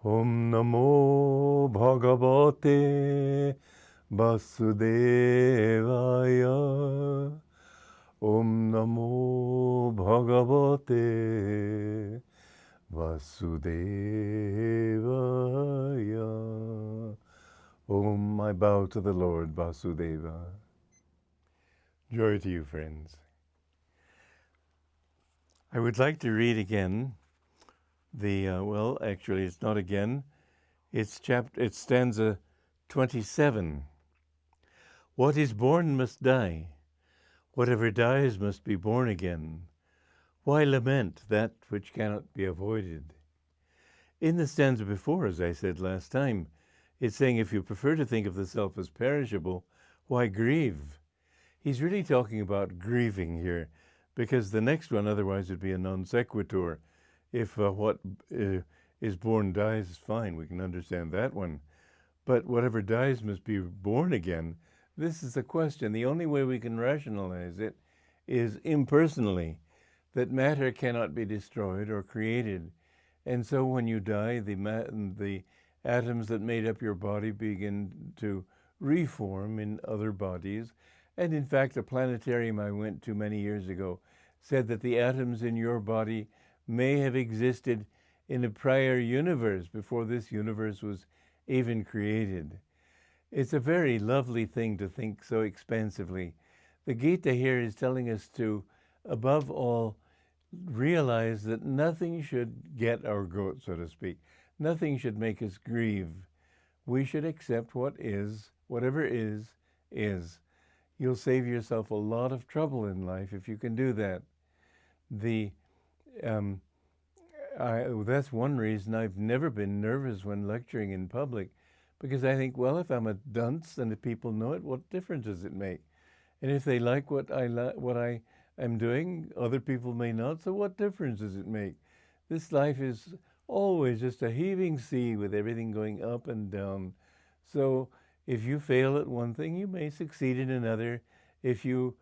Om Namo Bhagavate Vasudevaya. Om Namo Bhagavate Vasudevaya. Om, I bow to the Lord Vasudeva. Joy to you, friends. I would like to read again well, actually, it's not again. It's stanza 27. What is born must die. Whatever dies must be born again. Why lament that which cannot be avoided? In the stanza before, as I said last time, it's saying if you prefer to think of the self as perishable, why grieve? He's really talking about grieving here, because the next one otherwise would be a non sequitur. If what is born dies, is fine. We can understand that one. But whatever dies must be born again. This is the question. The only way we can rationalize it is impersonally, that matter cannot be destroyed or created. And so when you die, the atoms that made up your body begin to reform in other bodies. And in fact, a planetarium I went to many years ago said that the atoms in your body may have existed in a prior universe before this universe was even created. It's a very lovely thing to think so expansively. The Gita here is telling us to, above all, realize that nothing should get our goat, so to speak. Nothing should make us grieve. We should accept what is, whatever is, is. You'll save yourself a lot of trouble in life if you can do that. That's one reason I've never been nervous when lecturing in public, because I think, well, if I'm a dunce and if people know it, what difference does it make? And if they like what I am doing, other people may not, so what difference does it make? This life is always just a heaving sea with everything going up and down. So if you fail at one thing, you may succeed in another. If you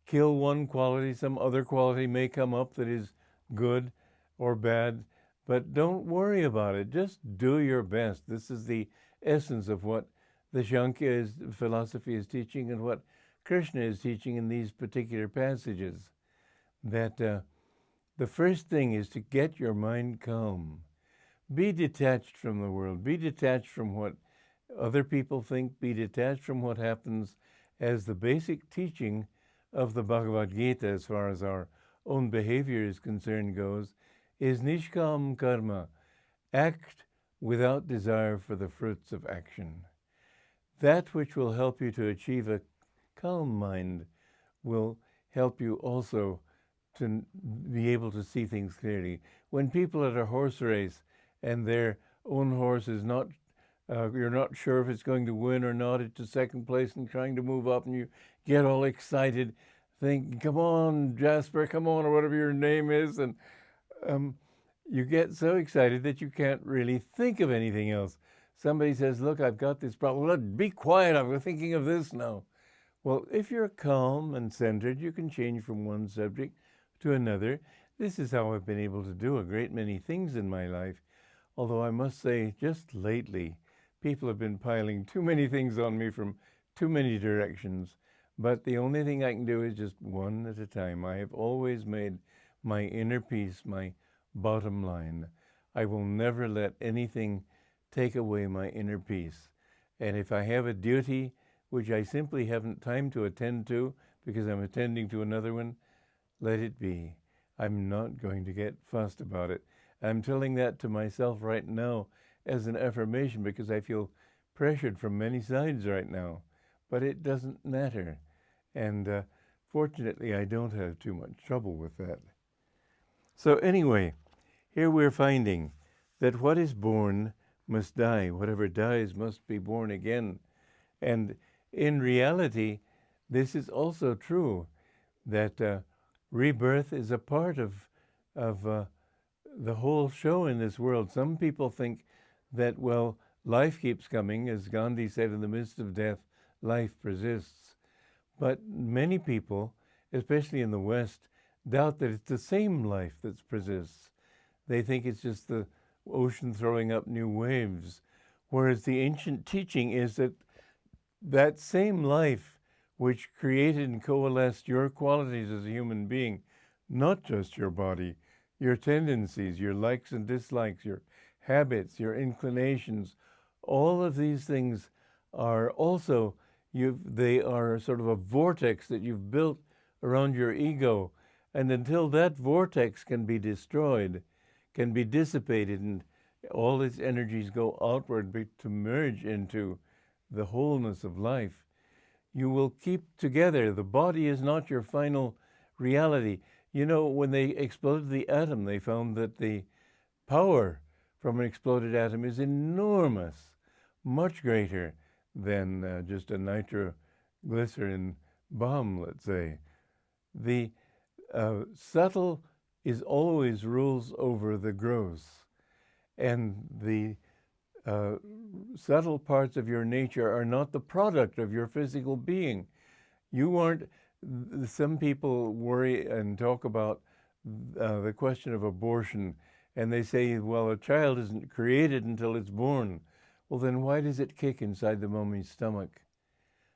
kill one quality, some other quality may come up that is good or bad, but don't worry about it. Just do your best. This is the essence of what the Shankya philosophy is teaching and what Krishna is teaching in these particular passages. That the first thing is to get your mind calm. Be detached from the world. Be detached from what other people think. Be detached from what happens, as the basic teaching of the Bhagavad Gita, as far as our own behavior is concerned, goes, is nishkam karma, act without desire for the fruits of action. That which will help you to achieve a calm mind will help you also to be able to see things clearly. When people at a horse race and their own horse is not, you're not sure if it's going to win or not, it's to second place and trying to move up, and you get all excited, think, come on, Jasper, come on, or whatever your name is, and you get so excited that you can't really think of anything else. Somebody says, look, I've got this problem. Look, be quiet, I'm thinking of this now. Well, if you're calm and centered, you can change from one subject to another. This is how I've been able to do a great many things in my life. Although I must say, just lately, people have been piling too many things on me from too many directions. But the only thing I can do is just one at a time. I have always made my inner peace my bottom line. I will never let anything take away my inner peace. And if I have a duty which I simply haven't time to attend to because I'm attending to another one, let it be. I'm not going to get fussed about it. I'm telling that to myself right now as an affirmation because I feel pressured from many sides right now. But it doesn't matter. And fortunately, I don't have too much trouble with that. So anyway, here we're finding that what is born must die. Whatever dies must be born again. And in reality, this is also true, that rebirth is a part of the whole show in this world. Some people think that, well, life keeps coming. As Gandhi said, in the midst of death, life persists. But many people, especially in the West, doubt that it's the same life that persists. They think it's just the ocean throwing up new waves. Whereas the ancient teaching is that that same life which created and coalesced your qualities as a human being, not just your body, your tendencies, your likes and dislikes, your habits, your inclinations, all of these things are also, they are sort of a vortex that you've built around your ego. And until that vortex can be destroyed, can be dissipated, and all its energies go outward to merge into the wholeness of life, you will keep together. The body is not your final reality. You know, when they exploded the atom, they found that the power from an exploded atom is enormous, much greater than just a nitroglycerin bomb, let's say. The subtle is always rules over the gross, and the subtle parts of your nature are not the product of your physical being. You aren't. Some people worry and talk about the question of abortion, and they say, well, a child isn't created until it's born. Well, then why does it kick inside the mummy's stomach?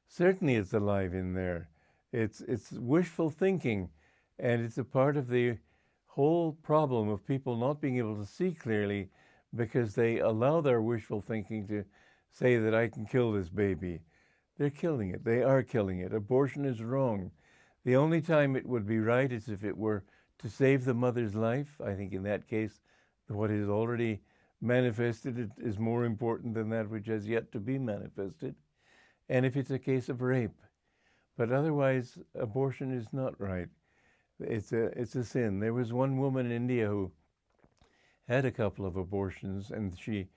Certainly it's alive in there. It's wishful thinking, and it's a part of the whole problem of people not being able to see clearly, because they allow their wishful thinking to say that I can kill this baby. They're killing it. They are killing it. Abortion is wrong. The only time it would be right is if it were to save the mother's life. I think in that case, what is already manifested is more important than that which has yet to be manifested. And if it's a case of rape. But otherwise, abortion is not right. It's a sin. There was one woman in India who had a couple of abortions, and she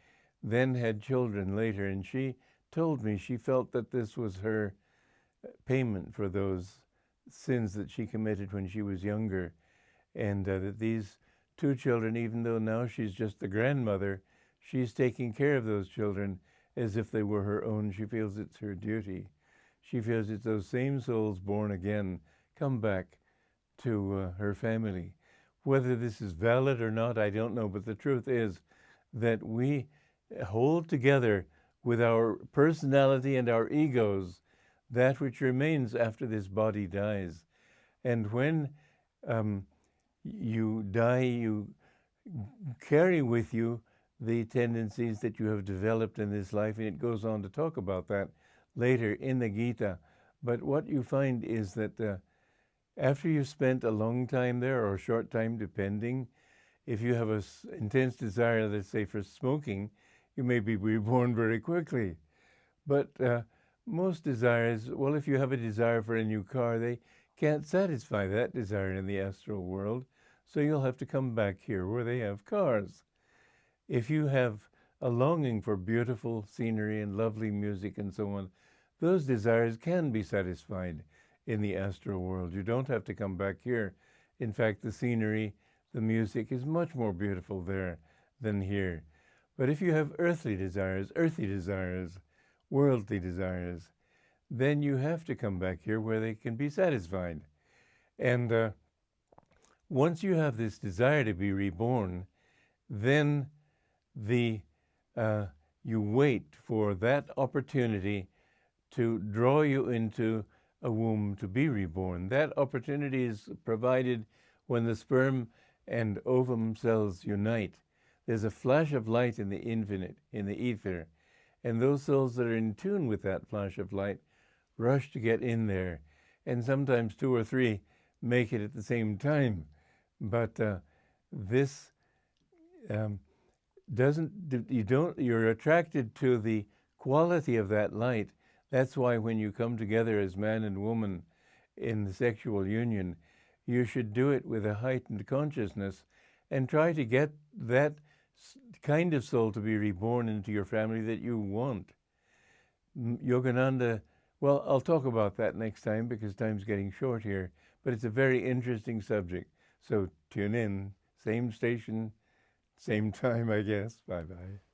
then had children later, and she told me she felt that this was her payment for those sins that she committed when she was younger, and that these two children, even though now she's just the grandmother, she's taking care of those children as if they were her own. She feels it's her duty. She feels it's those same souls born again come back to her family. Whether this is valid or not, I don't know, but the truth is that we hold together with our personality and our egos that which remains after this body dies. And when you die, you carry with you the tendencies that you have developed in this life, and it goes on to talk about that later in the Gita. But what you find is that after you've spent a long time there, or a short time, depending, if you have an intense desire, let's say, for smoking, you may be reborn very quickly. But most desires, well, if you have a desire for a new car, they can't satisfy that desire in the astral world, so you'll have to come back here where they have cars. If you have a longing for beautiful scenery and lovely music and so on, those desires can be satisfied in the astral world. You don't have to come back here. In fact, the scenery, the music is much more beautiful there than here. But if you have earthly desires, worldly desires, then you have to come back here where they can be satisfied. And once you have this desire to be reborn, then you wait for that opportunity to draw you into a womb to be reborn. That opportunity is provided when the sperm and ovum cells unite. There's a flash of light in the infinite, in the ether, and those souls that are in tune with that flash of light rush to get in there, and sometimes two or three make it at the same time. But this you're attracted to the quality of that light. That's why when you come together as man and woman in the sexual union, you should do it with a heightened consciousness and try to get that kind of soul to be reborn into your family that you want. Yogananda, well, I'll talk about that next time because time's getting short here, but it's a very interesting subject. So tune in, same station, same time, I guess. Bye-bye.